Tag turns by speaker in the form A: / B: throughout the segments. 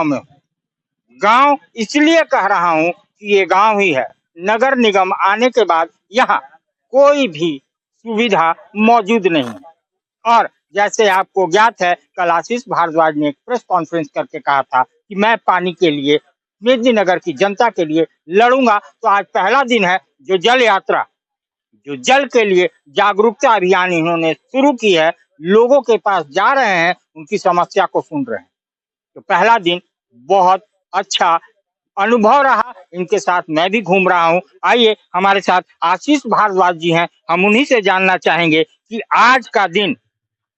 A: में गांव इसलिए कह रहा हूं कि ये गांव ही है। नगर निगम आने के बाद यहाँ कोई भी सुविधा मौजूद नहीं है। और जैसे आपको ज्ञात है, कल आशीष भारद्वाज ने एक प्रेस कॉन्फ्रेंस करके कहा था कि मैं पानी के लिए, मेदिनीनगर की जनता के लिए लड़ूंगा। तो आज पहला दिन है जो जल यात्रा, जो जल के लिए जागरूकता अभियान इन्होंने शुरू की है, लोगों के पास जा रहे हैं, उनकी समस्या को सुन रहे हैं। तो पहला दिन बहुत अच्छा अनुभव रहा। इनके साथ मैं भी घूम रहा हूँ। आइए, हमारे साथ आशीष भारद्वाज जी हैं, हम उन्हीं से जानना चाहेंगे कि आज का दिन,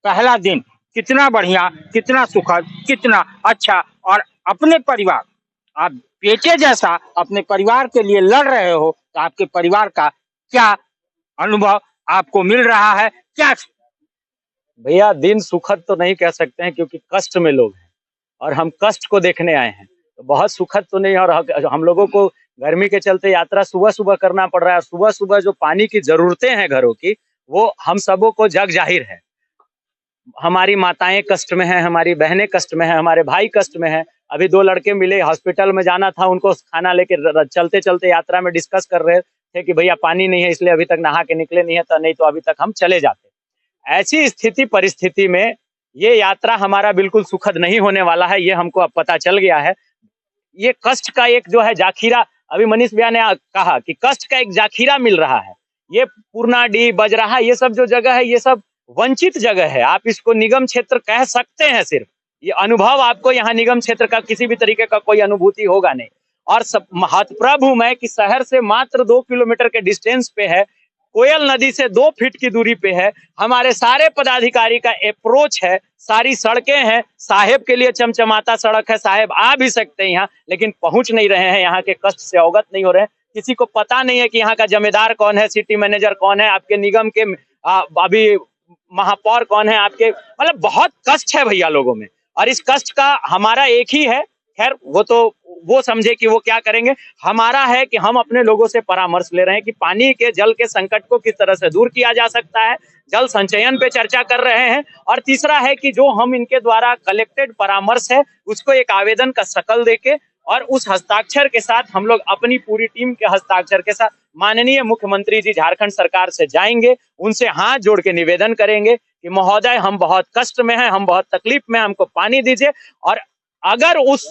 A: पहला दिन कितना बढ़िया, कितना सुखद, कितना अच्छा। और अपने परिवार, आप बेटे जैसा अपने परिवार के लिए लड़ रहे हो, तो आपके परिवार का क्या अनुभव आपको मिल रहा है, क्या?
B: भैया, दिन सुखद तो नहीं कह सकते हैं क्योंकि कष्ट में लोग हैं और हम कष्ट को देखने आए हैं, तो बहुत सुखद तो नहीं। और हम लोगों को गर्मी के चलते यात्रा सुबह सुबह करना पड़ रहा है। सुबह सुबह जो पानी की जरूरतें हैं घरों की, वो हम सबों को जग जाहिर है। हमारी माताएं कष्ट में हैं, हमारी बहनें कष्ट में हैं, हमारे भाई कष्ट में हैं। अभी 2 लड़के मिले, हॉस्पिटल में जाना था, उनको खाना लेके चलते चलते यात्रा में डिस्कस कर रहे थे कि भैया पानी नहीं है, इसलिए अभी तक नहा के निकले नहीं है, तो नहीं तो अभी तक हम चले जाते। ऐसी स्थिति परिस्थिति में ये यात्रा हमारा बिल्कुल सुखद नहीं होने वाला है, ये हमको अब पता चल गया है। ये कष्ट का एक जो है जाखीरा, अभी मनीष भैया ने कहा कि कष्ट का एक जाखीरा मिल रहा है। ये पूर्णाडी, बजराहा, ये सब जो जगह है, ये सब वंचित जगह है। आप इसको निगम क्षेत्र कह सकते हैं सिर्फ। ये अनुभव आपको यहाँ निगम क्षेत्र का किसी भी तरीके का कोई अनुभूति होगा नहीं। और सब महत्वप्रभ हूं मैं कि शहर से मात्र 2 किलोमीटर के डिस्टेंस पे है, कोयल नदी से 2 फीट की दूरी पे है। हमारे सारे पदाधिकारी का अप्रोच है, सारी सड़कें हैं। साहेब के लिए चमचमाता सड़क है, साहेब आ भी सकते हैं यहाँ, लेकिन पहुंच नहीं रहे हैं, यहाँ के कष्ट से अवगत नहीं हो रहे हैं। किसी को पता नहीं है कि यहाँ का जमींदार कौन है, सिटी मैनेजर कौन है, आपके निगम के अभी महापौर कौन है आपके। मतलब बहुत कष्ट है भैया लोगों में, और इस कष्ट का हमारा एक ही है, खैर वो तो वो समझे कि वो क्या करेंगे। हमारा है कि हम अपने लोगों से परामर्श ले रहे हैं कि पानी के, जल के संकट को किस तरह से दूर किया जा सकता है। जल संचयन पे चर्चा कर रहे हैं। और तीसरा है कि जो हम इनके द्वारा कलेक्टेड परामर्श है, उसको एक आवेदन का शकल देके और उस हस्ताक्षर के साथ हम लोग अपनी पूरी टीम के हस्ताक्षर के साथ माननीय मुख्यमंत्री जी झारखंड सरकार से जाएंगे, उनसे हाथ जोड़ के निवेदन करेंगे कि महोदय, हम बहुत कष्ट में हैं, हम बहुत तकलीफ में, हमको पानी दीजिए। और अगर उस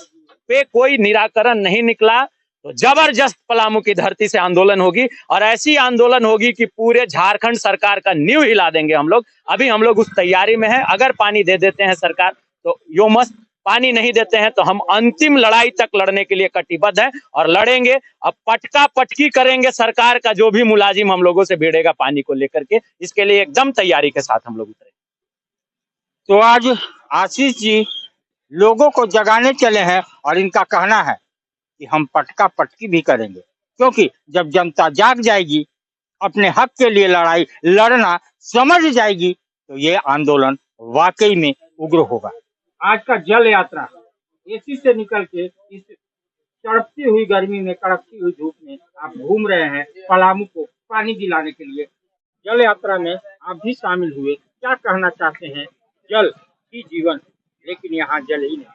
B: पे कोई निराकरण नहीं निकला तो जबरदस्त पलामू की धरती से आंदोलन होगी, और ऐसी आंदोलन होगी कि पूरे झारखंड सरकार का नींव हिला देंगे हम लोग। अभी हम लोग उस तैयारी में हैं। अगर पानी दे देते हैं सरकार तो यो मस्त, पानी नहीं देते हैं तो हम अंतिम लड़ाई तक लड़ने के लिए कटिबद्ध हैं और लड़ेंगे। अब पटका पटकी करेंगे सरकार का, जो भी मुलाजिम हम लोगों से भिड़ेगा पानी को लेकर के, इसके लिए एकदम तैयारी के साथ हम लोग उतरे।
A: तो आज आशीष जी लोगों को जगाने चले हैं और इनका कहना है कि हम पटका पटकी भी करेंगे, क्योंकि जब जनता जाग जाएगी, अपने हक के लिए लड़ाई लड़ना समझ जाएगी, तो ये आंदोलन वाकई में उग्र होगा। आज का जल यात्रा एसी से निकल के इस तड़पती हुई गर्मी में, कड़कती हुई धूप में आप घूम रहे हैं पलामू को पानी दिलाने के लिए। जल यात्रा में आप भी शामिल हुए, क्या कहना चाहते हैं? जल ही जीवन, लेकिन यहाँ जल ही नहीं।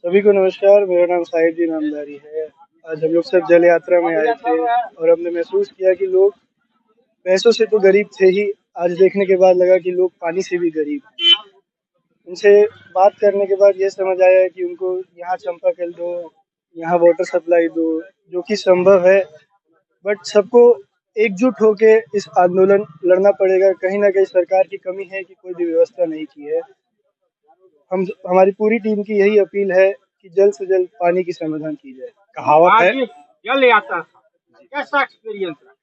C: सभी को नमस्कार, मेरा नाम साहिब जी नामदारी है। आज हम लोग सब जल यात्रा में आए थे और हमने महसूस किया कि लोग पैसों से तो गरीब थे ही, आज देखने के बाद लगा कि लोग पानी से भी गरीब हैं। उनसे बात करने के बाद ये समझ आया कि उनको यहाँ चापाकल दो, यहाँ वाटर सप्लाई दो, जो कि संभव है, बट सबको एकजुट होके इस आंदोलन लड़ना पड़ेगा। कहीं ना कहीं सरकार की कमी है कि कोई भी व्यवस्था नहीं की है। हमारी पूरी टीम की यही अपील है कि जल्द से जल्द पानी की समाधान की जाए।
A: कहावत है, जल यात्रा कैसा एक्सपीरियंस रहा?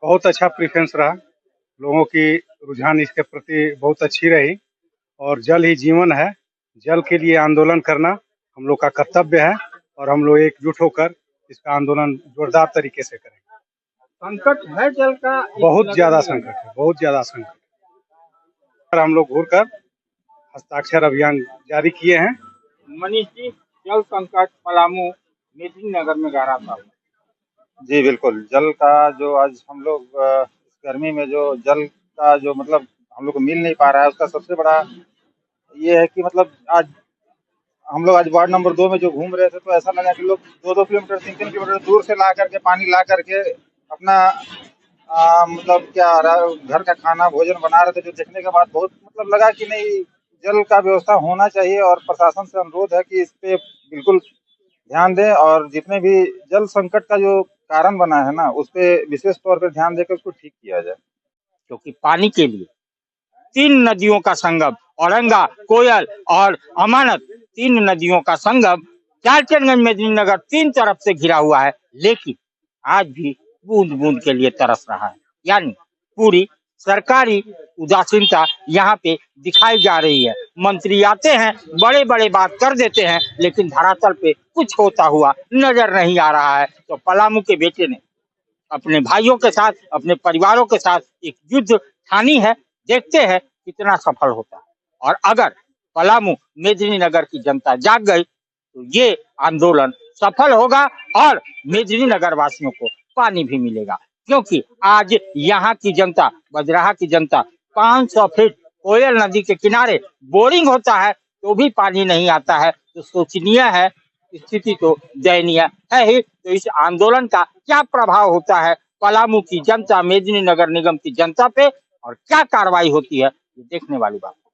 D: बहुत अच्छा प्रेफरेंस रहा, लोगों की रुझान इसके प्रति बहुत अच्छी रही। और जल ही जीवन है, जल के लिए आंदोलन करना हम लोग का कर्तव्य है और हम लोग एकजुट होकर इसका आंदोलन जोरदार तरीके से करेंगे।
A: संकट है जल का,
D: बहुत ज्यादा संकट है, बहुत ज्यादा संकट। हम लोग घूर कर हस्ताक्षर अभियान जारी किए हैं।
A: मनीष जी, जल संकट पलामू मेदिनीनगर में गहरा था।
E: जी बिल्कुल, जल का जो आज हम लोग इस गर्मी में जो जल का जो मतलब हम लोग को मिल नहीं पा रहा है, उसका सबसे बड़ा ये है कि मतलब आज हम लोग आज वार्ड नंबर 2 में जो घूम रहे थे तो ऐसा लगा कि लोग 2-2 किलोमीटर 3-3 किलोमीटर दूर से ला करके पानी ला करके अपना मतलब घर का खाना भोजन बना रहे थे, जो देखने के बाद बहुत मतलब लगा कि नहीं, जल का व्यवस्था होना चाहिए। और प्रशासन से अनुरोध है कि इस पे बिल्कुल ध्यान दें और जितने भी जल संकट का जो कारण बना है ना, उस पे विशेष तौर पर ध्यान देकर उसको ठीक किया जाए।
A: क्योंकि पानी के लिए 3 नदियों का संगम, औरंगा, कोयल और अमानत, 3 नदियों का संगम चालचनगंज मेदिनीनगर 3 तरफ से घिरा हुआ है, लेकिन आज भी बूंद बूंद के लिए तरस रहा है। यानी पूरी सरकारी उदासीनता यहाँ पे दिखाई जा रही है। मंत्री आते हैं, बड़े बड़े बात कर देते हैं, लेकिन धरातल पे कुछ होता हुआ नजर नहीं आ रहा है। तो पलामू के बेटे ने अपने भाइयों के साथ, अपने परिवारों के साथ एक युद्ध ठानी है। देखते हैं कितना सफल होता है। और अगर पलामू मेदिनीनगर की जनता जाग गई तो ये आंदोलन सफल होगा और मेदिनीनगर वासियों को पानी भी मिलेगा। क्योंकि आज यहाँ की जनता, बजराहा की जनता 500 फीट कोयल नदी के किनारे बोरिंग होता है तो भी पानी नहीं आता है। तो सोचनीय है, स्थिति तो दयनीय है ही। तो इस आंदोलन का क्या प्रभाव होता है पलामू की जनता, मेदिनीनगर निगम की जनता पे, और क्या कार्रवाई होती है, ये देखने वाली बात है।